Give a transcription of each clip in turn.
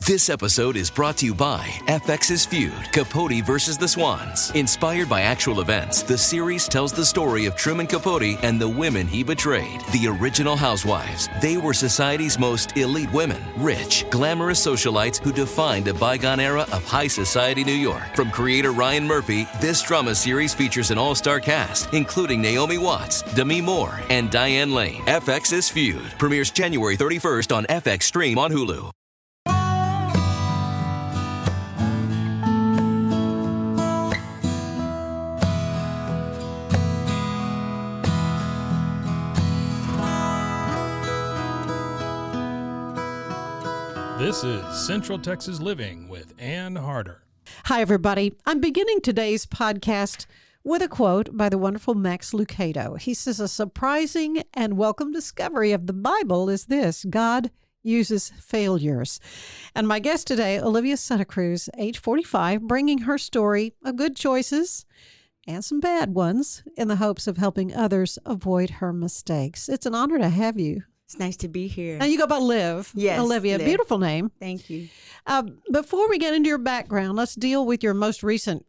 This episode is brought to you by FX's Feud, Capote versus the Swans. Inspired by actual events, the series tells the story of Truman Capote and the women he betrayed. The original housewives. They were society's most elite women. Rich, glamorous socialites who defined a bygone era of high society New York. From creator Ryan Murphy, this drama series features an all-star cast, including Naomi Watts, Demi Moore, and Diane Lane. FX's Feud premieres January 31st on FX Stream on Hulu. This is Central Texas Living with Ann Harder. Hi, everybody. I'm beginning today's podcast with a quote by the wonderful Max Lucado. He says, "A surprising and welcome discovery of the Bible is this: God uses failures." And my guest today, Olivia SantaCruz, age 45, bringing her story of good choices and some bad ones in the hopes of helping others avoid her mistakes. It's an honor to have you. It's nice to be here. And you go by Liv. Yes, Olivia. Liv. Beautiful name. Thank you. Before we get into your background, let's deal with your most recent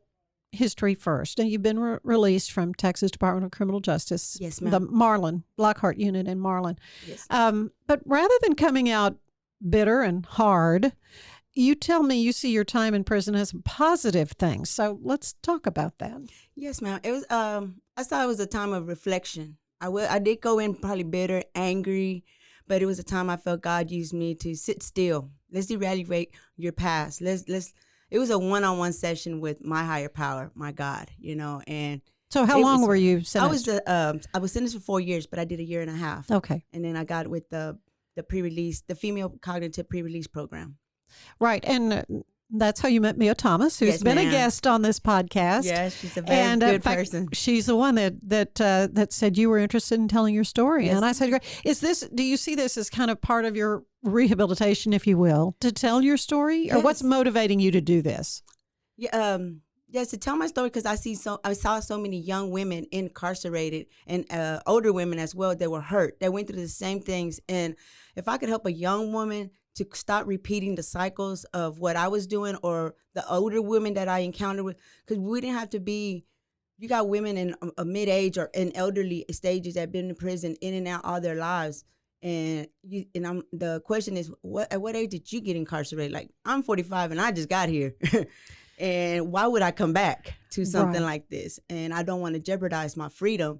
history first. And you've been released from Texas Department of Criminal Justice. Yes, ma'am. The Marlin, Lockhart unit in Marlin. Yes. But rather than coming out bitter and hard, you tell me you see your time in prison as a positive thing. So let's talk about that. Yes, ma'am. It was. I thought it was a time of reflection. I did go in probably bitter, angry, but it was a time I felt God used me to sit still. Let's evaluate your past. Let's. It was a one-on-one session with my higher power, my God. And So how long were you sentenced? I was sentenced for 4 years, but I did a year and a half. Okay. And then I got with the pre-release, the female cognitive pre-release program. Right. And that's how you met Mia Thomas, who's Yes, been ma'am. a guest on this podcast. Yes, she's a very good in fact, person. She's the one that said you were interested in telling your story. Yes. And I said, great. Do you see this as kind of part of your rehabilitation, if you will, to tell your story? Or Yes. what's motivating you to do this? Yeah, yes, to tell my story because I saw so many young women incarcerated and older women as well that were hurt, that went through the same things. And if I could help a young woman to stop repeating the cycles of what I was doing or the older women that I encountered with, because we didn't have to be. You got women in a mid-age or in elderly stages that have been in prison in and out all their lives. And the question is, at what age did you get incarcerated? Like, I'm 45 and I just got here. And why would I come back to something like this? And I don't want to jeopardize my freedom.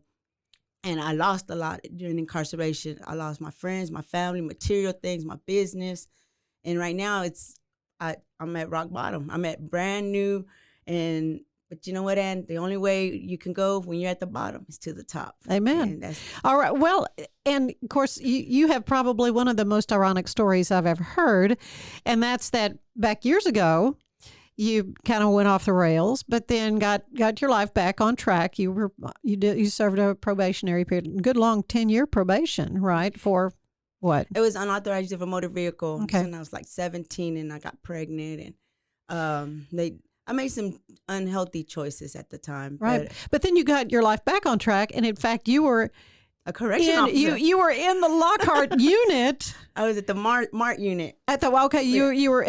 And I lost a lot during incarceration. I lost my friends, my family, material things, my business. And right now I'm at rock bottom. I'm at brand new. But you know what, Ann? The only way you can go when you're at the bottom is to the top. Amen. All right. Well, and of course, you have probably one of the most ironic stories I've ever heard. And that's that back years ago, you kind of went off the rails, but then got your life back on track. You served a probationary period, good long 10-year probation, right? For what? It was unauthorized use of a motor vehicle. Okay. When I was like 17 and I got pregnant, and I made some unhealthy choices at the time. Right. But then you got your life back on track, and in fact, you were a correction officer. You were in the Lockhart unit. I was at the Mart unit. You were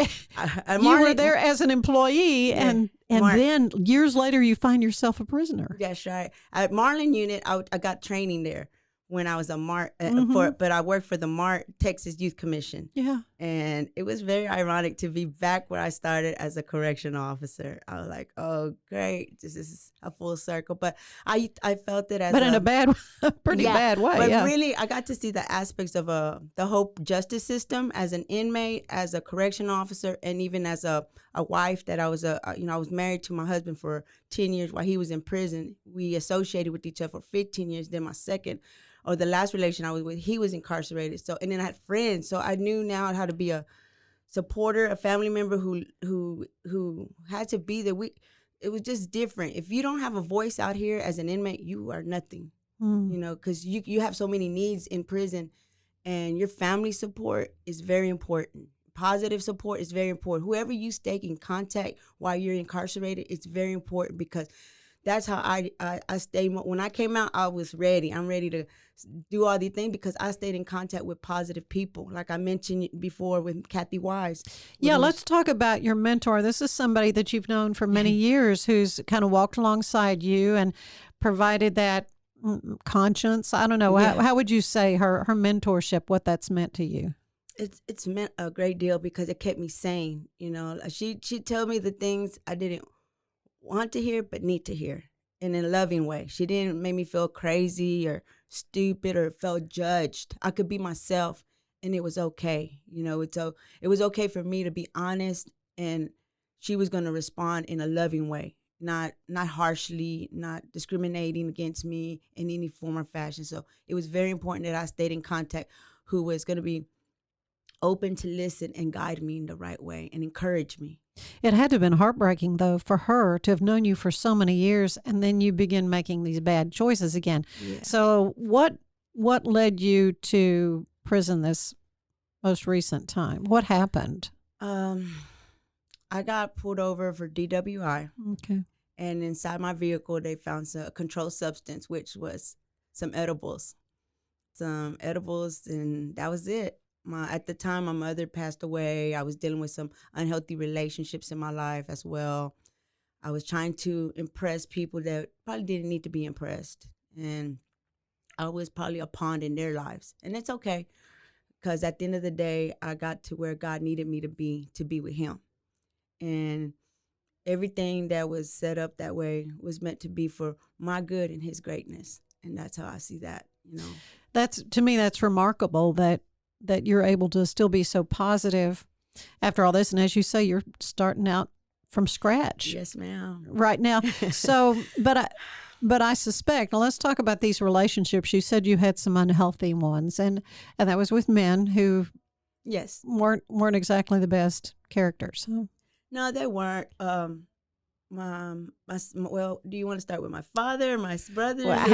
there as an employee, and then years later you find yourself a prisoner. That's right. At Marlin unit, I got training there when I was a Mart, but I worked for the Mart Texas Youth Commission. Yeah. And it was very ironic to be back where I started as a correction officer. I was like, oh, great. This is a full circle. But I felt it as in a pretty bad way. But really, I got to see the aspects of the whole justice system as an inmate, as a correction officer, and even as a wife that I was I was married to my husband for 10 years while he was in prison. We associated with each other for 15 years. Then the last relation I was with, he was incarcerated. So, and then I had friends. So I knew now how to be a supporter, a family member who had to be there. It was just different. If you don't have a voice out here as an inmate, you are nothing, because you have so many needs in prison, and your family support is very important. Positive support is very important. Whoever you stay in contact while you're incarcerated, it's very important because that's how I stayed. When I came out, I was ready. I'm ready to do all these things because I stayed in contact with positive people, like I mentioned before with Kathy Wise. Yeah, let's talk about your mentor. This is somebody that you've known for many years who's kind of walked alongside you and provided that conscience. I don't know. Yeah. How would you say her mentorship, what that's meant to you? It's meant a great deal because it kept me sane. You know, she told me the things I didn't want to hear but need to hear, in a loving way. She didn't make me feel crazy or stupid or felt judged. I could be myself, and it was okay. You know, it was okay for me to be honest, and she was going to respond in a loving way, not harshly, not discriminating against me in any form or fashion. So it was very important that I stayed in contact who was going to be open to listen and guide me in the right way and encourage me. It had to have been heartbreaking, though, for her to have known you for so many years, and then you begin making these bad choices again. Yeah. So what led you to prison this most recent time? What happened? I got pulled over for DWI. Okay. And inside my vehicle, they found a controlled substance, which was some edibles. And that was it. At the time, my mother passed away. I was dealing with some unhealthy relationships in my life as well. I was trying to impress people that probably didn't need to be impressed. And I was probably a pawn in their lives. And it's okay, because at the end of the day, I got to where God needed me to be with him. And everything that was set up that way was meant to be for my good and his greatness. And that's how I see that, you know. To me, that's remarkable that you're able to still be so positive after all this. And as you say, you're starting out from scratch. Yes, ma'am. Right now. So, but I suspect, now let's talk about these relationships. You said you had some unhealthy ones, and that was with men who yes weren't exactly the best characters. So. No, they weren't. Well, do you want to start with my father or my brothers? Well,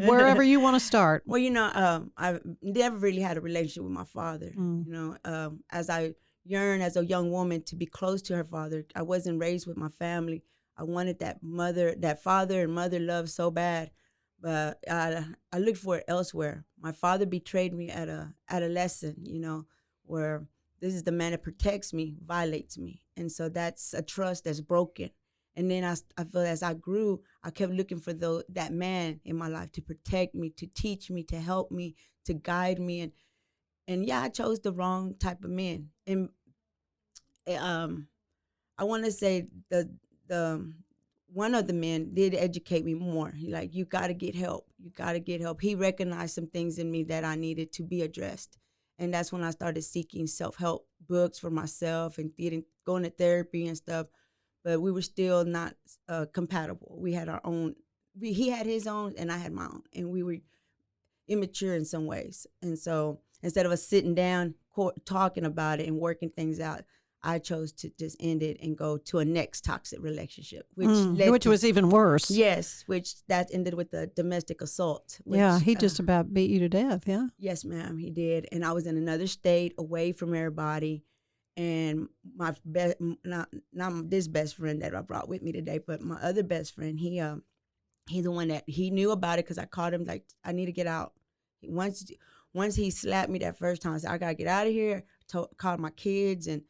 wherever you want to start. Well, you know, I never really had a relationship with my father. You know, as I yearned as a young woman to be close to her father, I wasn't raised with my family. I wanted that father and mother love so bad, but I looked for it elsewhere. My father betrayed me at a adolescent, you know, where this is the man that protects me, violates me. And so that's a trust that's broken. And then I feel as I grew, I kept looking for that man in my life to protect me, to teach me, to help me, to guide me. And yeah, I chose the wrong type of men. And I want to say the one of the men did educate me more. You got to get help. You got to get help. He recognized some things in me that I needed to be addressed. And that's when I started seeking self-help books for myself and going to therapy and stuff. But we were still not compatible. We had our own. He had his own, and I had my own. And we were immature in some ways. And so instead of us sitting down, talking about it and working things out, I chose to just end it and go to a next toxic relationship, which was even worse. Yes, that ended with the domestic assault. Yeah, he just about beat you to death, yeah? Yes, ma'am, he did. And I was in another state, away from everybody. And my not this best friend that I brought with me today, but my other best friend, he's the one that he knew about it because I called him like, I need to get out. Once he slapped me that first time, I said, I gotta get out of here. Called my kids and,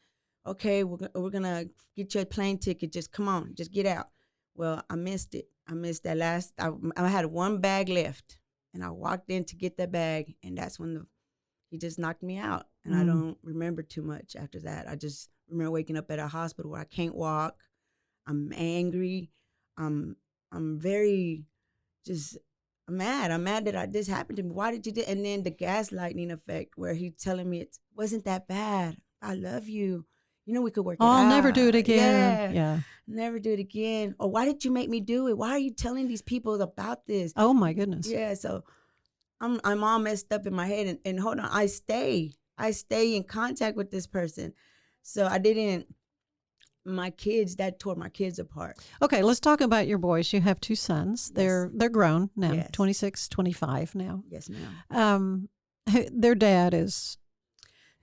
okay, we're gonna get you a plane ticket. Just come on, just get out. Well, I missed it. I missed that last. I had one bag left, and I walked in to get that bag, and that's when he just knocked me out. And I don't remember too much after that. I just remember waking up at a hospital where I can't walk. I'm angry. I'm very just mad. I'm mad that this happened to me. Why did you do? And then the gaslighting effect where he's telling me it wasn't that bad. I love you. You know, we could work it out. I'll never do it again. Yeah. Never do it again. Or why did you make me do it? Why are you telling these people about this? Oh my goodness. Yeah. So I'm all messed up in my head. And hold on, I stay in contact with this person. So that tore my kids apart. Okay, let's talk about your boys. You have two sons. Yes. They're grown now, Yes. 26, 25 now. Yes, ma'am. Their dad is...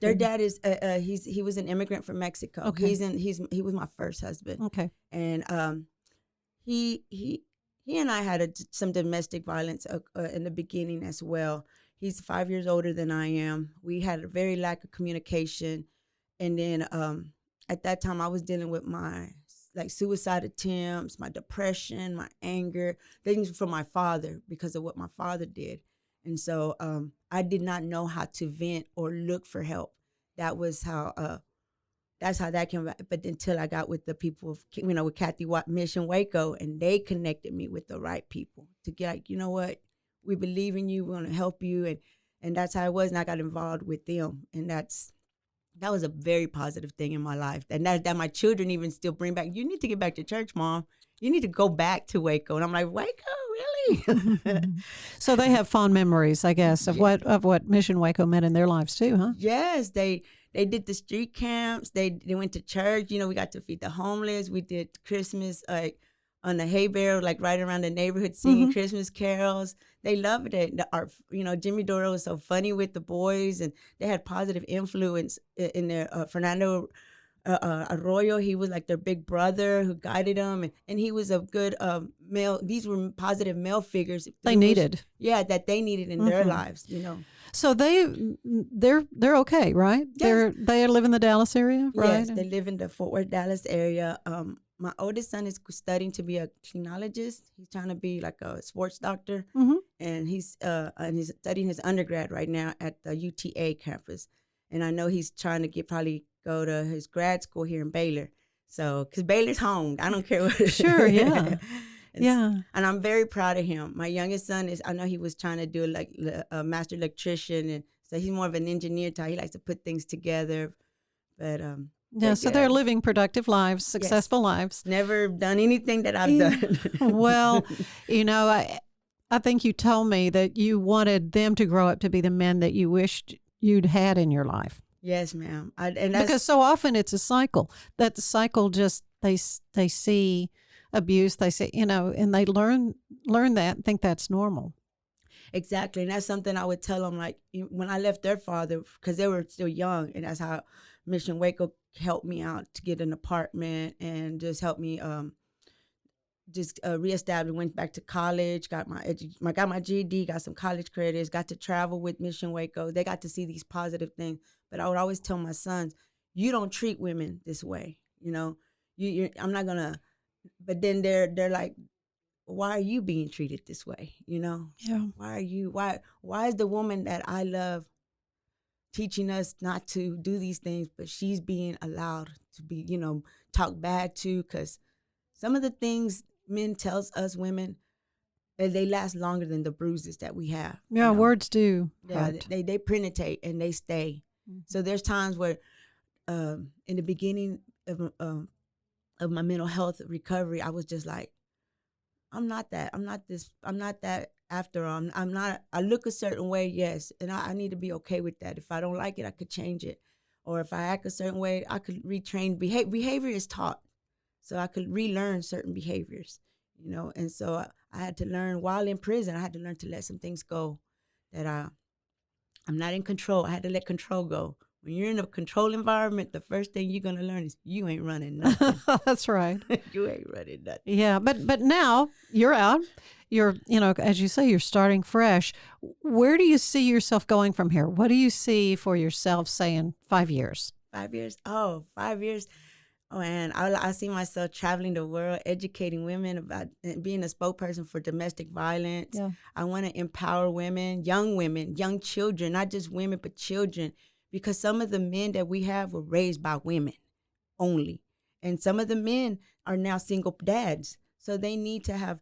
Their dad is he was an immigrant from Mexico. Okay. He was my first husband. Okay. And he he and I had some domestic violence in the beginning as well. He's 5 years older than I am. We had a very lack of communication. And then at that time, I was dealing with my suicide attempts, my depression, my anger, things from my father because of what my father did. And so I did not know how to vent or look for help. That's how that came about. But until I got with the people of, with Kathy Mission Waco, and they connected me with the right people to get like, you know what, we believe in you, we want to help you, and that's how it was. And I got involved with them, and that was a very positive thing in my life. And that my children even still bring back. You need to get back to church, Mom. You need to go back to Waco. And I'm like, Waco, really? So they have fond memories, I guess, of what Mission Waco meant in their lives too, huh? Yes, they did the street camps. They went to church. We got to feed the homeless. We did Christmas on the hay bale, right around the neighborhood, singing Christmas carols. They loved it. Jimmy Doro was so funny with the boys, and they had positive influence in their Fernando Arroyo. He was like their big brother who guided them, and he was a good male. These were positive male figures they needed. That they needed in their lives. So they're okay, right? Yes. They live in the Dallas area, right? Yes, they live in the Fort Worth, Dallas area. My oldest son is studying to be a clinologist. He's trying to be like a sports doctor, and he's studying his undergrad right now at the UTA campus. And I know he's trying to probably go to his grad school here in Baylor. So, because Baylor's home, I don't care what. Sure, yeah. And I'm very proud of him. My youngest son I know he was trying to do a master electrician, and so he's more of an engineer type. He likes to put things together, but so they're living productive lives, successful lives. Never done anything that I've done. Well, I think you told me that you wanted them to grow up to be the men that you wished you'd had in your life. Yes, ma'am. Because so often it's a cycle. That the cycle just they see abuse, they say, and they learn that and think that's normal. Exactly. And that's something I would tell them, when I left their father, because they were still young, and that's how Mission Waco helped me out to get an apartment and just helped me reestablish, went back to college, got my GED, got some college credits, got to travel with Mission Waco. They got to see these positive things. But I would always tell my sons, you don't treat women this way. I'm not going to, but then they're like, why are you being treated this way? Yeah. Why is the woman that I love teaching us not to do these things, but she's being allowed to be, talked bad to? Because some of the things men tells us women, they last longer than the bruises that we have. Yeah, words do. Yeah, they penetrate and they stay. Mm-hmm. So there's times where in the beginning of my mental health recovery, I was just like, I'm not that after all. I'm not, I look a certain way, yes, and I need to be okay with that. If I don't like it, I could change it. Or if I act a certain way, I could retrain. Behavior is taught. So I could relearn certain behaviors, and so I had to learn while in prison. I had to learn to let some things go that I'm not in control. I had to let control go. When you're in a control environment, the first thing you're going to learn is you ain't running nothing. That's right. You ain't running nothing. Yeah, but now you're out. You're, as you say, you're starting fresh. Where do you see yourself going from here? What do you see for yourself, say, in 5 years? 5 years? Oh, 5 years. Oh, and I see myself traveling the world, educating women about being a spokesperson for domestic violence. Yeah. I want to empower women, young children, not just women, but children. Because some of the men that we have were raised by women only. And some of the men are now single dads. So they need to have,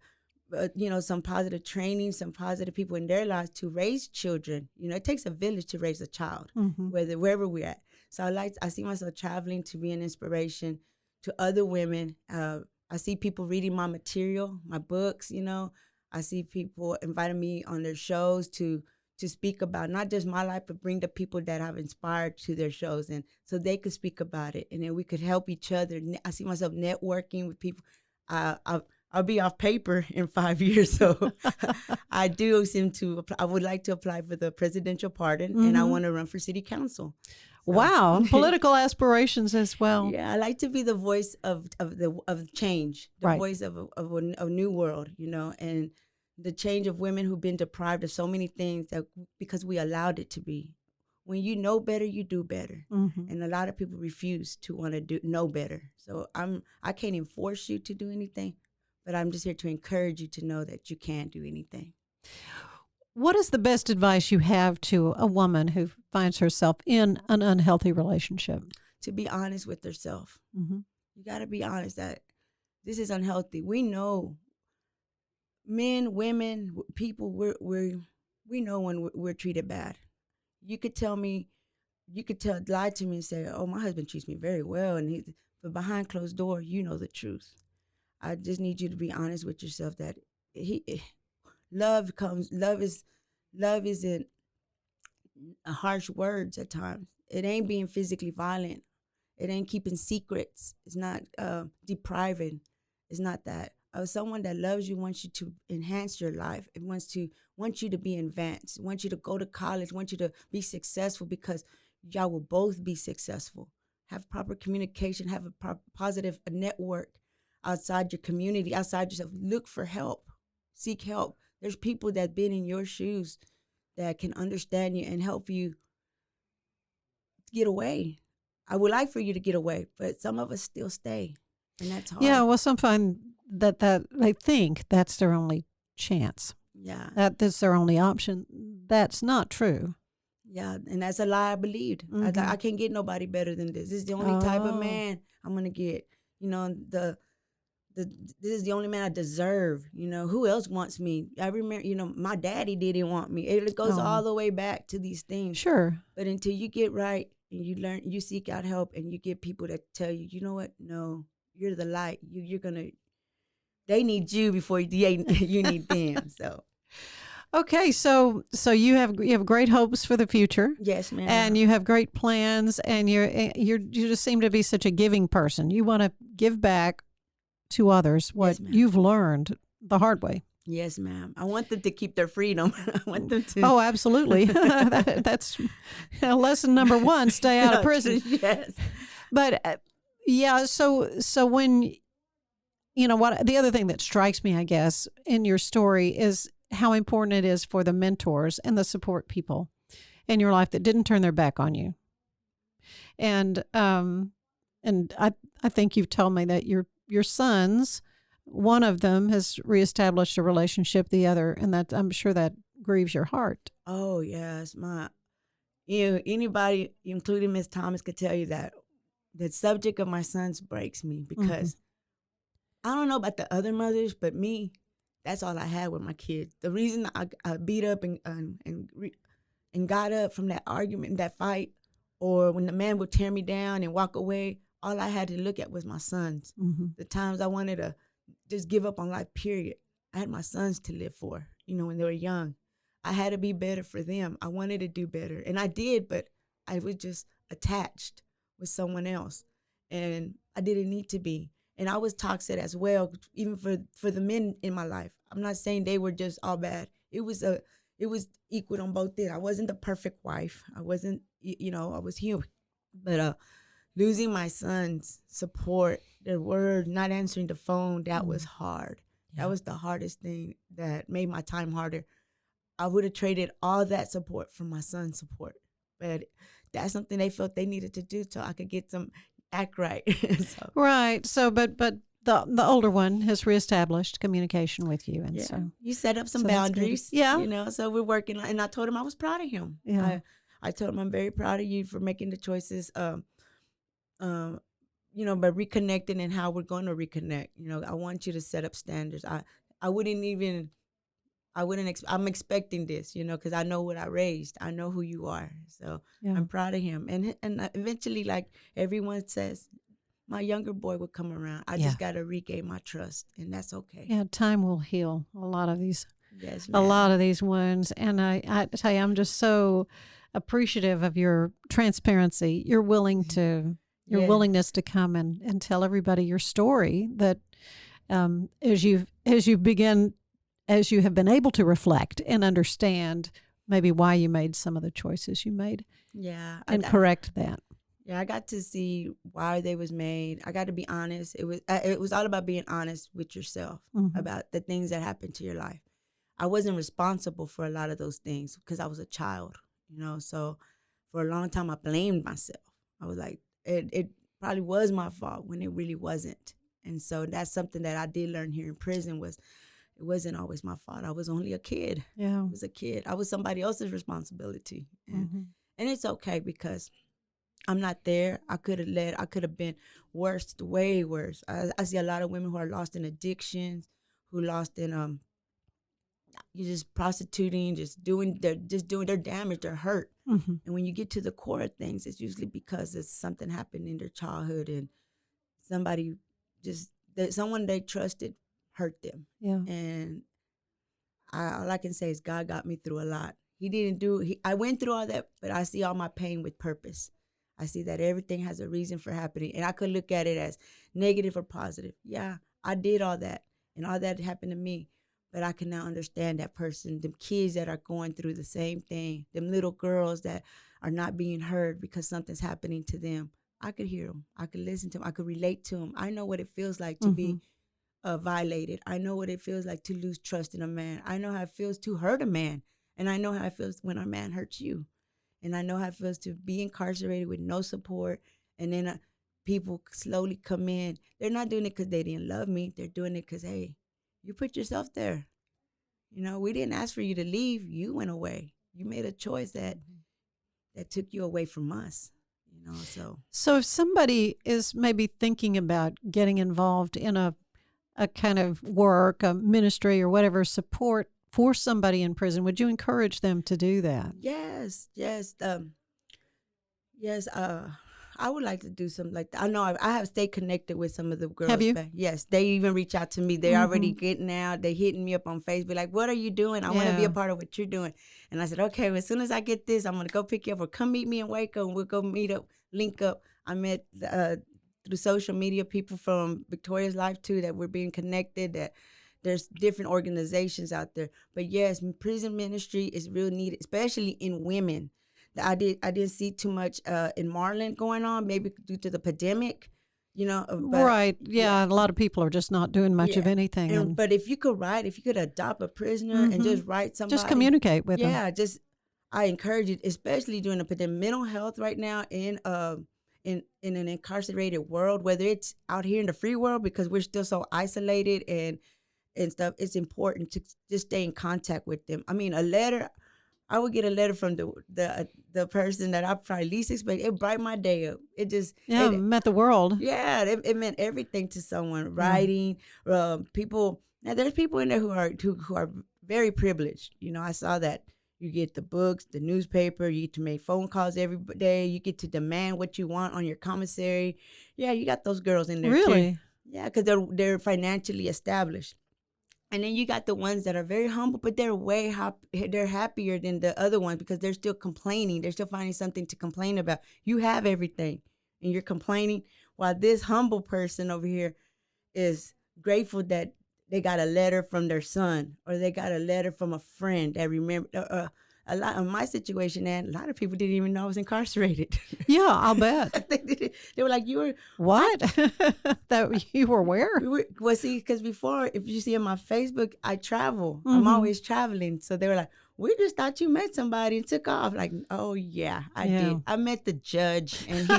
some positive training, some positive people in their lives to raise children. It takes a village to raise a child, wherever we're at. So I see myself traveling to be an inspiration to other women. I see people reading my material, my books, I see people inviting me on their shows to speak about not just my life, but bring the people that I've inspired to their shows, and so they could speak about it, and then we could help each other. I see myself networking with people. I'll be off paper in 5 years, so I would like to apply for the presidential pardon, and I want to run for city council. Wow, political aspirations as well. Yeah, I like to be the voice of change, the Right. voice of a new world, and the change of women who've been deprived of so many things that because we allowed it to be. When you know better, you do better, and a lot of people refuse to want to know better. So I can't even force you to do anything, but I'm just here to encourage you to know that you can do anything. What is the best advice you have to a woman who finds herself in an unhealthy relationship? To be honest with herself. Mm-hmm. You got to be honest that this is unhealthy. We know, men, women, people, we know when we're treated bad. You could lie to me and say, "Oh, my husband treats me very well," but behind closed door, you know the truth. I just need you to be honest with yourself that love isn't harsh words at times. It ain't being physically violent. It ain't keeping secrets. It's not depriving. It's not that. Someone that loves you wants you to enhance your life. It wants you to be advanced. Wants you to go to college. Wants you to be successful because y'all will both be successful. Have proper communication. Have a positive network outside your community, outside yourself. Look for help. Seek help. There's people that been in your shoes that can understand you and help you get away. I would like for you to get away, but some of us still stay, and that's hard. Yeah, well, some find that they think that's their only chance. Yeah. That's their only option. That's not true. Yeah, and that's a lie I believed. I can't get nobody better than this. This is the only type of man I'm going to get. This is the only man I deserve. Who else wants me? I remember, my daddy didn't want me. It goes all the way back to these things. Sure. But until you get right and you learn, you seek out help and you get people that tell you, you know what? No, you're the light. They need you before you need them. So. Okay, so you have great hopes for the future. Yes, ma'am. And you have great plans, and you just seem to be such a giving person. You want to give back to others what you've learned the hard way. Yes, ma'am. I want them to keep their freedom. I want them to. Oh, absolutely. That's lesson number 1: stay out of prison. Yes. But yeah, so when what the other thing that strikes me, I guess, in your story is how important it is for the mentors and the support people in your life that didn't turn their back on you. And I think you've told me that your sons, one of them has reestablished a relationship, the other, and that I'm sure that grieves your heart. Oh yes, anybody, including Miss Thomas, could tell you that the subject of my sons breaks me because I don't know about the other mothers, but me, that's all I had with my kids. The reason I beat up and got up from that argument, that fight, or when the man would tear me down and walk away, all I had to look at was my sons. The times I wanted to just give up on life, period. I had my sons to live for, when they were young. I had to be better for them. I wanted to do better. And I did, but I was just attached with someone else. And I didn't need to be. And I was toxic as well, even for the men in my life. I'm not saying they were just all bad. It was equal on both ends. I wasn't the perfect wife. I wasn't, I was human. But losing my son's support, their word, not answering the phone, that was hard. Yeah. That was the hardest thing that made my time harder. I would have traded all that support for my son's support. But that's something they felt they needed to do so I could get some act right. Right. So, but the older one has reestablished communication with you, and so you set up some boundaries. Yeah. So we're working, and I told him I was proud of him. Yeah. I told him I'm very proud of you for making the choices. But reconnecting and how we're going to reconnect. I want you to set up standards. I'm expecting this, because I know what I raised. I know who you are. So I'm proud of him. And eventually, like everyone says, my younger boy will come around. I just got to regain my trust, and that's okay. Yeah, time will heal a lot of these, yes, ma'am. a lot of these wounds. And I tell you, I'm just so appreciative of your transparency, your willingness to come and tell everybody your story. That as you have been able to reflect and understand maybe why you made some of the choices you made Yeah. and correct that. Yeah, I got to see why they was made. I got to be honest. It was all about being honest with yourself about the things that happened to your life. I wasn't responsible for a lot of those things because I was a child, So for a long time, I blamed myself. I was like, it probably was my fault when it really wasn't. And so that's something that I did learn here in prison was it wasn't always my fault. I was only a kid. Yeah. I was a kid. I was somebody else's responsibility. And it's okay because I'm not there. I could have been worse, way worse. I see a lot of women who are lost in addictions, who lost in you're just prostituting, they're doing their damage, they're hurt. And when you get to the core of things, it's usually because it's something happened in their childhood and someone they trusted hurt them. Yeah. And all I can say is God got me through a lot. I went through all that, but I see all my pain with purpose. I see that everything has a reason for happening. And I could look at it as negative or positive. Yeah, I did all that. And all that happened to me. But I can now understand that person, them kids that are going through the same thing, them little girls that are not being heard because something's happening to them. I could hear them. I could listen to them. I could relate to them. I know what it feels like to be violated. I know what it feels like to lose trust in a man. I know how it feels to hurt a man. And I know how it feels when a man hurts you. And I know how it feels to be incarcerated with no support. And then people slowly come in. They're not doing it because they didn't love me. They're doing it because, hey, you put yourself there. We didn't ask for you to leave. You went away. You made a choice that took you away from us. So if somebody is maybe thinking about getting involved in a kind of work, a ministry or whatever, support for somebody in prison, would you encourage them to do that? Yes. I would like to do something like that. I know I have stayed connected with some of the girls. Have you? Yes, they even reach out to me. They're already getting out. They hitting me up on Facebook like, what are you doing? I want to be a part of what you're doing. And I said, okay, well, as soon as I get this, I'm going to go pick you up or come meet me in Waco and we'll go meet up, link up. I met through social media people from Victoria's Life too that we're being connected, that there's different organizations out there. But yes, prison ministry is real needed, especially in women. I didn't see too much in Marlin going on, maybe due to the pandemic, But, right. Yeah. A lot of people are just not doing much of anything. But if you could adopt a prisoner and just write somebody. Just communicate with them. Yeah. I encourage it, especially during the pandemic. Mental health right now in an incarcerated world, whether it's out here in the free world, because we're still so isolated and stuff, it's important to just stay in contact with them. I mean, a letter. I would get a letter from the person that I probably least expect. It brightened my day up. It just meant the world. Yeah, it meant everything to someone. Writing, people. Now there's people in there who are very privileged. I saw that. You get the books, the newspaper. You get to make phone calls every day. You get to demand what you want on your commissary. Yeah, you got those girls in there really? Too. Yeah, because they're financially established. And then you got the ones that are very humble, but they're they're happier than the other ones because they're still complaining. They're still finding something to complain about. You have everything, and you're complaining, while this humble person over here is grateful that they got a letter from their son or they got a letter from a friend that remember. A lot of my situation, and a lot of people didn't even know I was incarcerated. Yeah, I'll bet. They were like, "You were what? That you were where?" Well, see, because before, if you see on my Facebook, I travel. I'm always traveling. So they were like, "We just thought you met somebody and took off." Like, oh yeah, I did. I met the judge, and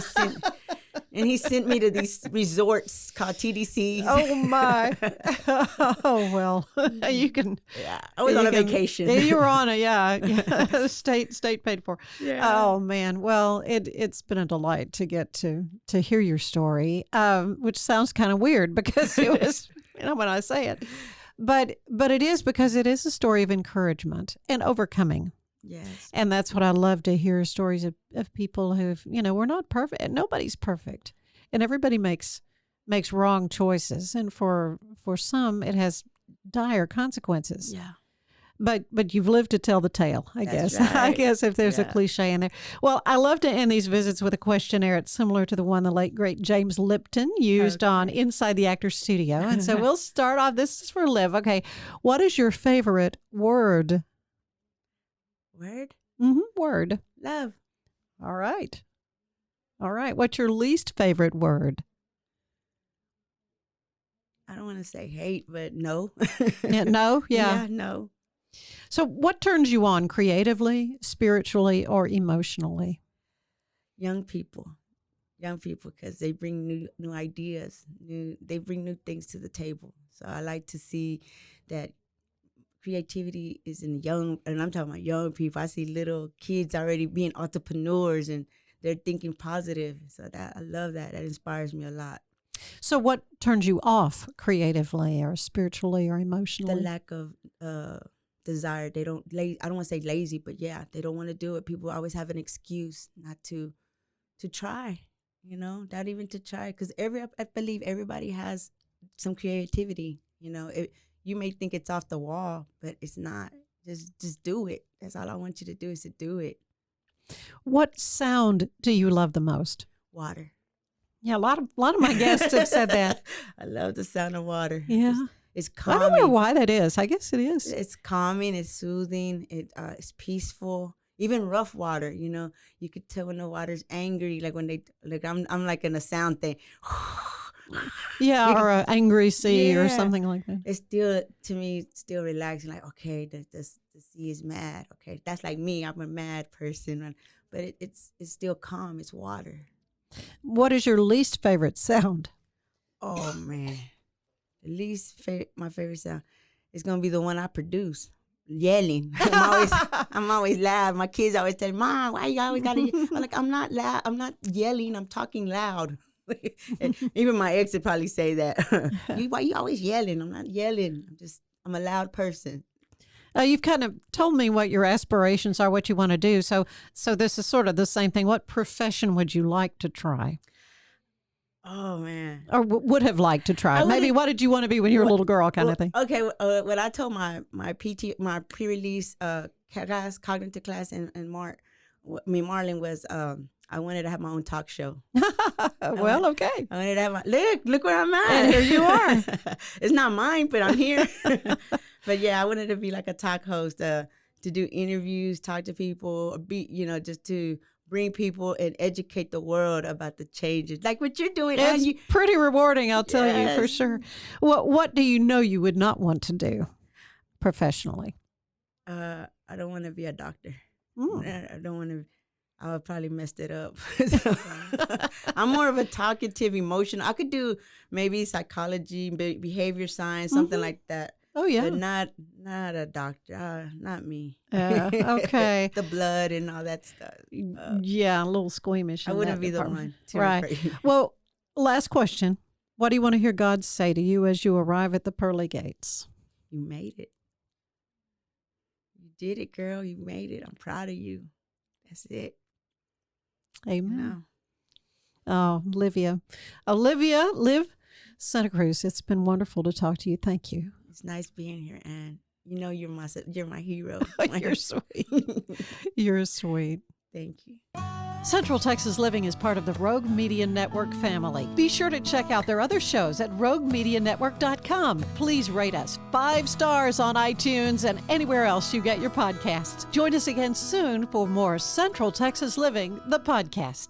he sent me to these resorts called TDCs. Oh my! Oh well, you can. Yeah, I was on a vacation. You were on a state paid for. Yeah. Oh man, well it's been a delight to get to hear your story, which sounds kind of weird because it was when I say it, but it is because it is a story of encouragement and overcoming. Yes. And that's what I love to hear, stories of people who've, we're not perfect. Nobody's perfect. And everybody makes wrong choices. And for some, it has dire consequences. Yeah. But you've lived to tell the tale, I guess. Right. I guess if there's a cliche in there. Well, I love to end these visits with a questionnaire. It's similar to the one the late, great James Lipton used on Inside the Actor's Studio. And so we'll start off. This is for Liv. Okay. What is your favorite word? Word? Word. Love. All right. All right. What's your least favorite word? I don't want to say hate, but no. Yeah, no? Yeah. Yeah, no. So what turns you on creatively, spiritually, or emotionally? Young people, because they bring new ideas, they bring new things to the table. So I like to see that creativity is in young, and I'm talking about young people. I see little kids already being entrepreneurs and they're thinking positive. So that I love that. That inspires me a lot. So what turns you off creatively or spiritually or emotionally? The lack of desire. They don't. I don't want to say lazy, but yeah, they don't want to do it. People always have an excuse not to try. Not even to try, because I believe everybody has some creativity. You may think it's off the wall, but it's not. Just do it. That's all I want you to do, is to do it. What sound do you love the most? Water. Yeah, a lot of my guests have said that. I love the sound of water. Yeah. It's calming. I don't know why that is. I guess it is. It's calming. It's soothing. It's peaceful. Even rough water, you could tell when the water's angry. Like when I'm like in a sound thing. Yeah, or an angry sea or something like that. It's still, to me, still relaxing. Like, okay, the sea is mad. Okay, that's like me. I'm a mad person, but it's still calm. It's water. What is your least favorite sound? Oh man, my favorite sound is gonna be the one I produce. Yelling. I'm always loud. My kids always tell me, "Mom, why you always gotta?" I'm like, I'm not loud. I'm not yelling. I'm talking loud. Even my ex would probably say that. Why you always yelling? I'm not yelling. I'm a loud person. You've kind of told me what your aspirations are, what you want to do. So this is sort of the same thing. What profession would you like to try? Oh, man. Or would have liked to try. Maybe what did you want to be when you were a little girl kind of thing? Okay. When I told my pre-release class, cognitive class in Marlin was, I wanted to have my own talk show. Well, okay. I wanted to have look where I'm at. And here you are. It's not mine, but I'm here. But yeah, I wanted to be like a talk host, to do interviews, talk to people, just to bring people and educate the world about the changes, like what you're doing. It's pretty rewarding, I'll tell you, for sure. What do you know you would not want to do professionally? I don't want to be a doctor. I don't want to. I would probably messed it up. I'm more of a talkative, emotional. I could do maybe psychology, behavior science, something like that. Oh yeah, but not a doctor. Not me. Okay. The blood and all that stuff. Yeah, a little squeamish. I wouldn't be the one. Right. Afraid. Well, last question. What do you want to hear God say to you as you arrive at the pearly gates? You made it. You did it, girl. You made it. I'm proud of you. That's it. Amen. Oh, Olivia SantaCruz, it's been wonderful to talk to you. Thank you. It's nice being here, Ann. You're my hero. You're sweet. You're sweet. Thank you. Central Texas Living is part of the Rogue Media Network family. Be sure to check out their other shows at roguemedianetwork.com. Please rate us 5 stars on iTunes and anywhere else you get your podcasts. Join us again soon for more Central Texas Living, the podcast.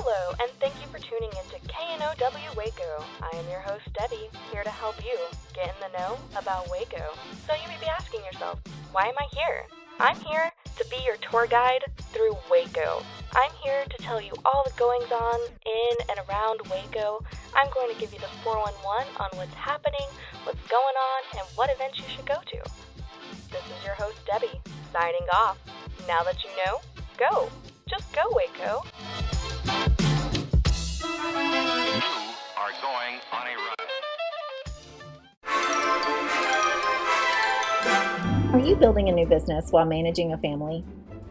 Hello, and thank you for tuning into KNOW Waco. I am your host, Debbie, here to help you get in the know about Waco. So you may be asking yourself, why am I here? I'm here to be your tour guide through Waco. I'm here to tell you all the goings-on in and around Waco. I'm going to give you the 411 on what's happening, what's going on, and what events you should go to. This is your host, Debbie, signing off. Now that you know, go. Just go, Waco. You are going on a run. Are you building a new business while managing a family?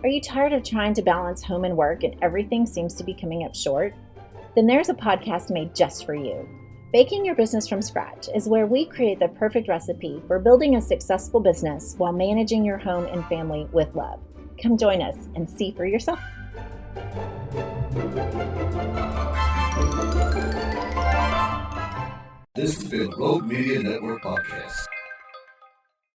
Are you tired of trying to balance home and work and everything seems to be coming up short? Then there's a podcast made just for you. Baking Your Business from Scratch is where we create the perfect recipe for building a successful business while managing your home and family with love. Come join us and see for yourself. This has been Rogue Media Network Podcast.